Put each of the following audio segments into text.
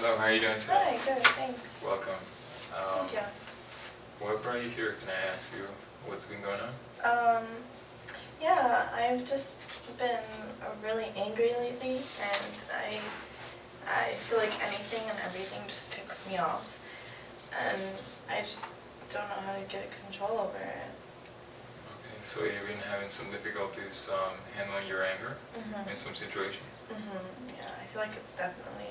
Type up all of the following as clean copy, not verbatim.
Hello, how are you doing today? Hi, good, thanks. Welcome. Thank you. What brought you here? Can I ask you what's been going on? Yeah, I've just been really angry lately, and I feel like anything and everything just ticks me off, and I just don't know how to get control over it. Okay, so you've been having some difficulties handling your anger in some situations? Yeah, I feel like it's definitely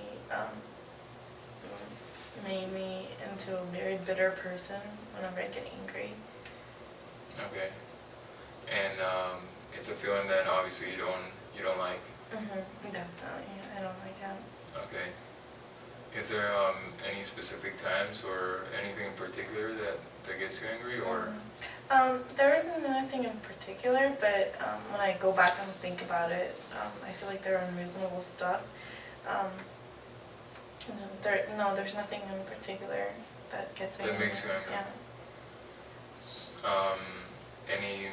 made me into a very bitter person whenever I get angry. Okay. And it's a feeling that obviously you don't like. Definitely, I don't like it. Okay. Is there any specific times or anything in particular that gets you angry, or? There isn't anything in particular, but when I go back and think about it, I feel like they're unreasonable stuff. There's nothing in particular that gets me That angry. makes you angry? Yeah. Any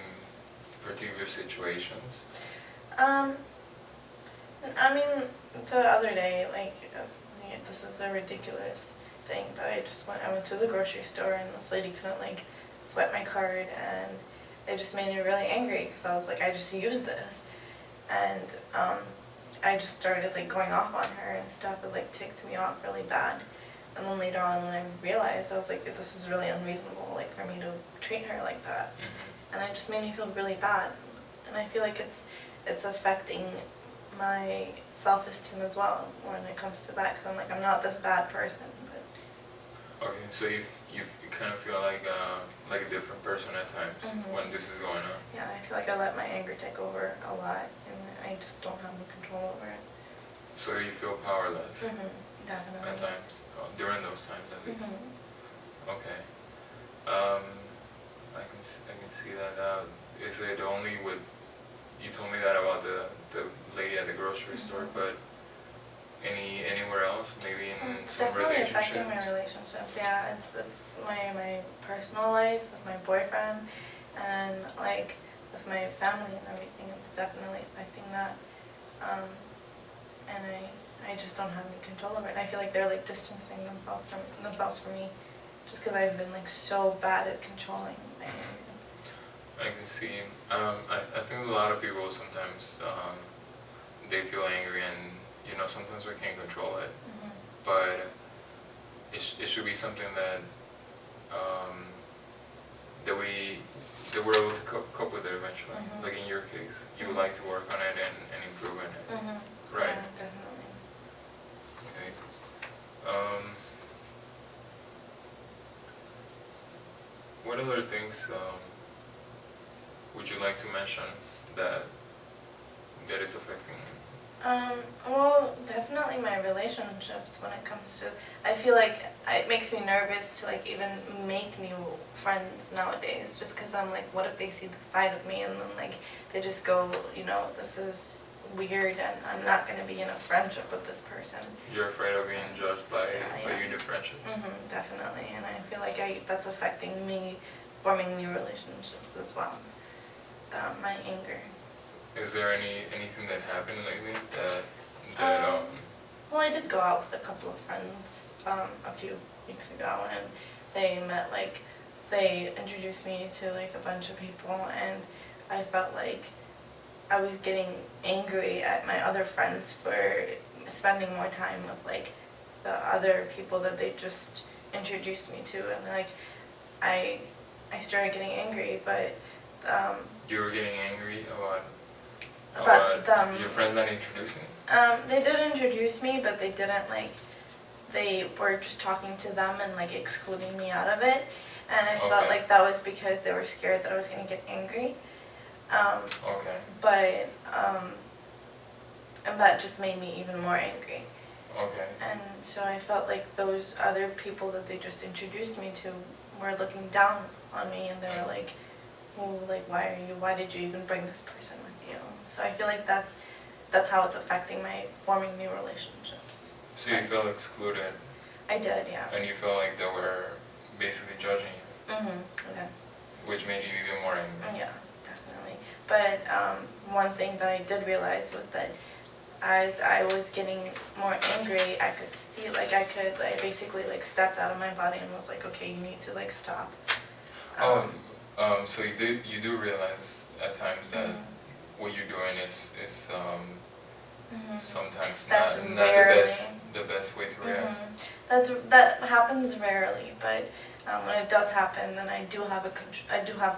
particular situations? I mean, the other day, this is a ridiculous thing, but I went to the grocery store and this lady couldn't swipe my card, and it just made me really angry because I was like, I just used this, and I just started going off on her and stuff. It ticked me off really bad, and then later on when I realized, I was like, this is really unreasonable for me to treat her like that, and it just made me feel really bad, and I feel like it's affecting my self-esteem as well when it comes to that, because I'm like, I'm not this bad person. But Okay, so you kind of feel like a different person at times when this is going on. yeah, I feel like I let my anger take over a lot, and I just don't have any control over it. So you feel powerless Definitely. at times, during those times at least. Okay. I can see that. Is it only with, you told me that about the lady at the grocery store, but anywhere else, maybe in some Definitely relationships? affecting my relationships. Yeah, it's my personal life with my boyfriend, and with my family and everything. It's definitely affecting that, and I just don't have any control over it. And I feel like they're distancing themselves from me, just because I've been so bad at controlling my anger. I can see. I think a lot of people sometimes they feel angry, and sometimes we can't control it. But it should be something that that we're able to cope with it eventually. Like in your case, you would like to work on it and improve on it, right? Yeah, definitely. Okay. What other things would you like to mention that is affecting you? Well, definitely my relationships when it comes to, I feel like it makes me nervous to even make new friends nowadays, just because I'm like, what if they see the side of me and then they just go, this is weird and I'm not going to be in a friendship with this person. You're afraid of being judged by your new friendships? Definitely, and I feel like that's affecting me forming new relationships as well. My anger. Is there anything that happened lately that well, I did go out with a couple of friends a few weeks ago, and they met they introduced me to a bunch of people, and I felt like I was getting angry at my other friends for spending more time with the other people that they just introduced me to, and I started getting angry, but you were getting angry about them. Your friends not introducing? They did introduce me, but they didn't they were just talking to them and excluding me out of it, and I felt like that was because they were scared that I was going to get angry. But and that just made me even more angry. And so I felt like those other people that they just introduced me to were looking down on me, and they were like, well, why did you even bring this person with you? So I feel like that's how it's affecting my forming new relationships. So you felt excluded? I did, yeah. And you felt like they were basically judging you? Okay. Which made you even more angry? Yeah, definitely. But one thing that I did realize was that as I was getting more angry, I could see, like, I basically, like, stepped out of my body and was like, okay, you need to, like, stop. So you do realize at times that what you're doing is sometimes That's not rarely the best way to react. That happens rarely, but when it does happen, then I do have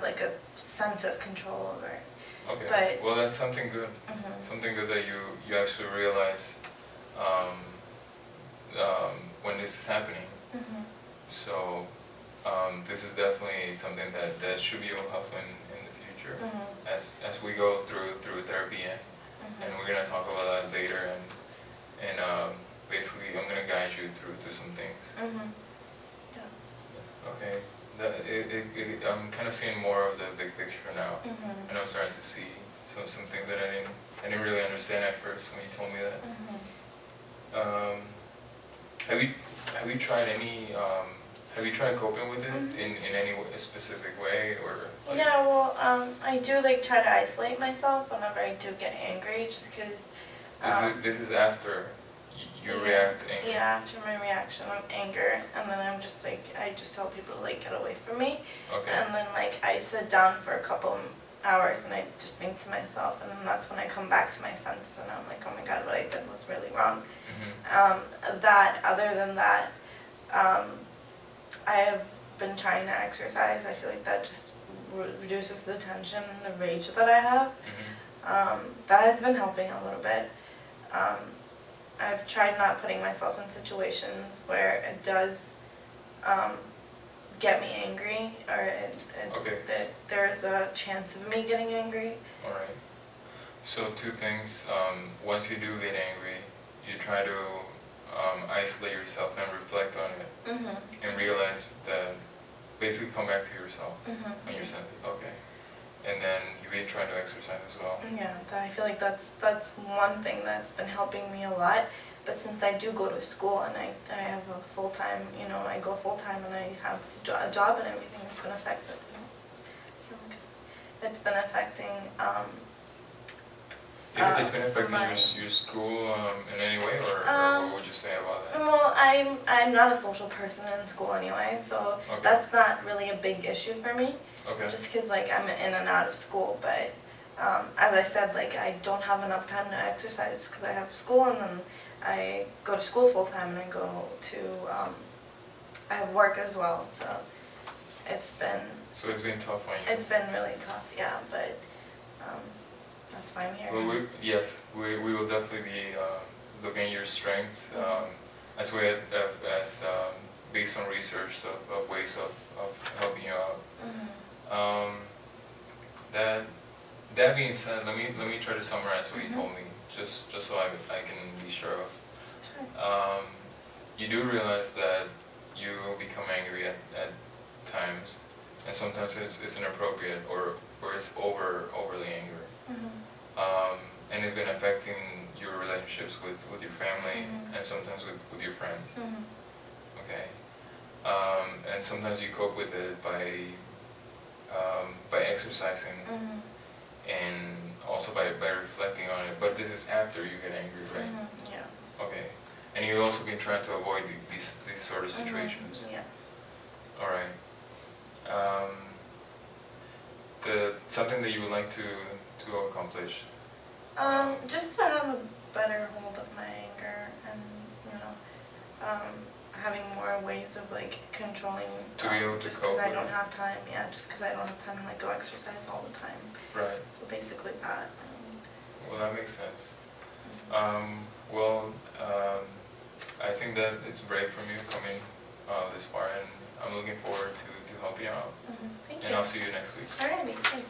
like a sense of control over it. Okay. But, well, that's something good. Something good that you actually realize when this is happening. So this is definitely something that should be able to help in the future as we go through therapy, and we're gonna talk about that later, and basically I'm gonna guide you through some things. Yeah. Okay. I'm kind of seeing more of the big picture now, and I'm starting to see some things that I didn't really understand at first when you told me that. Have you tried any? Have you tried coping with it in any specific way, or? Like, yeah, well, I do like try to isolate myself whenever I do get angry, just because. This is after you react angry. Yeah, after my reaction of anger, and then I'm just like, I just tell people to like get away from me. Okay. And then like I sit down for a couple hours and I just think to myself, and then that's when I come back to my senses and I'm like, oh my god, what I did was really wrong. Other than that, I have been trying to exercise. I feel like that just reduces the tension and the rage that I have. That has been helping a little bit. I've tried not putting myself in situations where it does get me angry, or that there's a chance of me getting angry. Alright. So two things. Once you do get angry, you try to isolate yourself and reflect on it, and realize that, basically come back to yourself and your senses. Okay. And then you've been trying to exercise as well. Yeah, I feel like that's one thing that's been helping me a lot. But since I do go to school and I have a full-time, I go full-time and I have a job and everything, it's been affected. It's been affecting. It's been affecting your school in any way, or what would you say about that? Well, I'm not a social person in school anyway, so that's not really a big issue for me. Okay. Just because like I'm in and out of school, but as I said, like I don't have enough time to exercise because I have school, and then I go to school full time, and I go to I have work as well, so it's been. So it's been tough on you. It's been really tough, yeah, but that's why I'm here. Well, we will definitely be looking at your strengths as well as based on research of ways of helping you out. That being said, let me try to summarize what you told me, just so I can be sure of. Sure. You do realize that you become angry at times, and sometimes it's inappropriate or it's overly angry. And it's been affecting your relationships with your family and sometimes with your friends. Okay. And sometimes you cope with it by exercising and also by reflecting on it. But this is after you get angry, right? Yeah. Okay. And you've also been trying to avoid these sort of situations. Yeah. All right. Something that you would like to accomplish? Just to have a better hold of my anger, and having more ways of like controlling. To be able to just cope. because I don't have time. Yeah, just because I don't have time to like go exercise all the time. Right. So basically that. Well, that makes sense. I think that it's brave from you coming this far, and I'm looking forward to help you out. Thank you. And I'll see you next week. Alrighty, thanks.